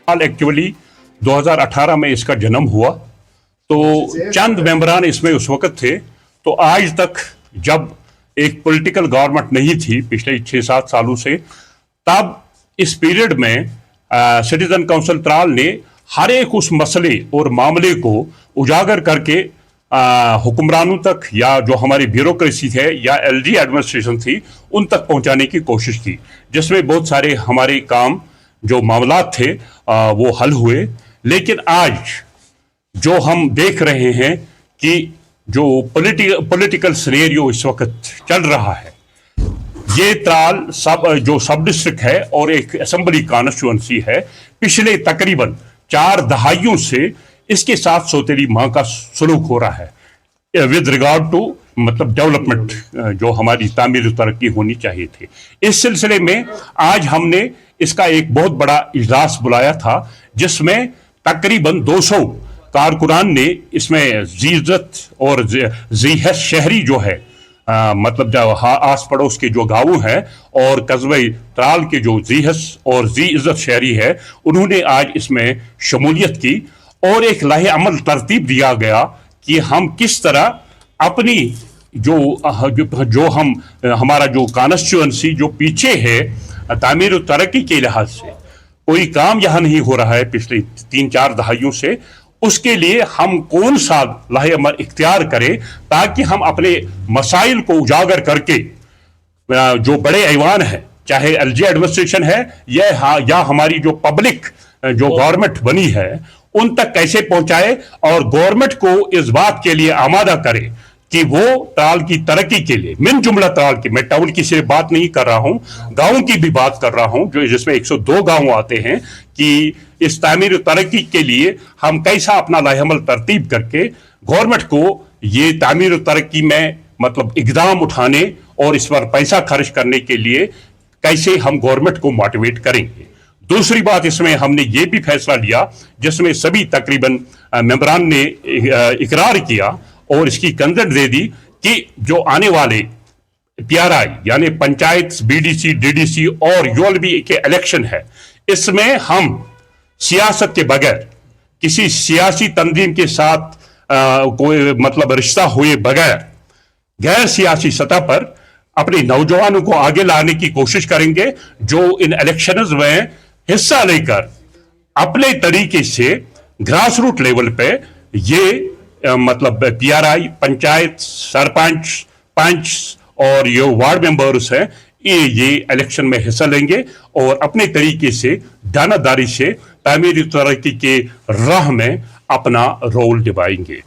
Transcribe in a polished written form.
Actually 2018 में इसका जन्म हुआ, तो चंद मेंबरान इसमें उस वक्त थे। तो आज तक जब एक पॉलिटिकल गवर्नमेंट नहीं थी पिछले 6-7 सालों से, तब इस पीरियड में सिटीजन काउंसिल त्राल ने हर एक उस मसले और मामले को उजागर करके हुक्मरानों तक, या जो हमारी ब्यूरोक्रेसी है या एलजी एडमिनिस्ट्रेशन थी, उन तक पहुंचाने की कोशिश की, जिसमें बहुत सारे हमारे काम जो मामलात थे वो हल हुए। लेकिन आज जो हम देख रहे हैं कि जो पॉलिटिकल सिनेरियो इस वक्त चल रहा है, ये त्राल जो सब डिस्ट्रिक्ट है और एक असेंबली कॉन्स्टिट्यूएंसी है, पिछले तकरीबन 4 दहाइयों से इसके साथ सौतेली माँ का सलूक हो रहा है विद रिगार्ड टू मतलब डेवलपमेंट जो हमारी तामीर तरक्की होनी चाहिए थी। इस सिलसिले में आज हमने इसका एक बहुत बड़ा इजलास बुलाया था, जिसमें तकरीबन 200 कारकुनान ने इसमें जीज़त और जीहस शहरी जो है मतलब जो आस पड़ोस के जो गाँव हैं और कस्बे त्राल के जो जीहस और जी इज़्ज़त शहरी है, उन्होंने आज इसमें शमूलियत की और एक लाहे अमल तरतीब दिया गया कि हम किस तरह अपनी जो हम हमारा जो कॉन्स्टिट्यूएंसी जो पीछे है तामीर और तरक्की के लिहाज से, कोई काम यहाँ नहीं हो रहा है पिछले 3-4 दहाइयों से, उसके लिए हम कौन सा लाहे अमल इख्तियार करें ताकि हम अपने मसाइल को उजागर करके जो बड़े ऐवान है, चाहे एलजी एडमिनिस्ट्रेशन है या हमारी जो पब्लिक जो गवर्नमेंट बनी है, उन तक कैसे पहुंचाए और गवर्नमेंट को इस बात के लिए आमादा करे कि वो त्राल की तरक्की के लिए, मिन जुमला त्राल की, मैं टाउन की सिर्फ बात नहीं कर रहा हूं, गांव की भी बात कर रहा हूं, जो जिसमें 102 गांव आते हैं, कि इस तामीर तरक्की के लिए हम कैसा अपना लाहेअमल तरतीब करके गवर्नमेंट को ये तामीर तरक्की में मतलब इकदाम उठाने और इस पर पैसा खर्च करने के लिए कैसे हम गवर्नमेंट को मोटिवेट करेंगे। दूसरी बात, इसमें हमने ये भी फैसला लिया जिसमें सभी तकरीबन मेंबरान ने इकरार किया और इसकी कंसेंट दे दी कि जो आने वाले पीआरआई यानी पंचायत, बीडीसी, डीडीसी और यूएलबी के इलेक्शन है, इसमें हम सियासत के बगैर, किसी सियासी तंजीम के साथ कोई मतलब रिश्ता हुए बगैर, गैर सियासी सतह पर अपने नौजवानों को आगे लाने की कोशिश करेंगे, जो इन इलेक्शंस में हिस्सा लेकर अपने तरीके से ग्रास रूट लेवल पे ये मतलब पीआरआई, पंचायत, सरपंच, पंच और ये वार्ड मेंबर्स हैं, ये इलेक्शन में हिस्सा लेंगे और अपने तरीके से दानादारी से तामीरी तरक्की के राह में अपना रोल निभाएंगे।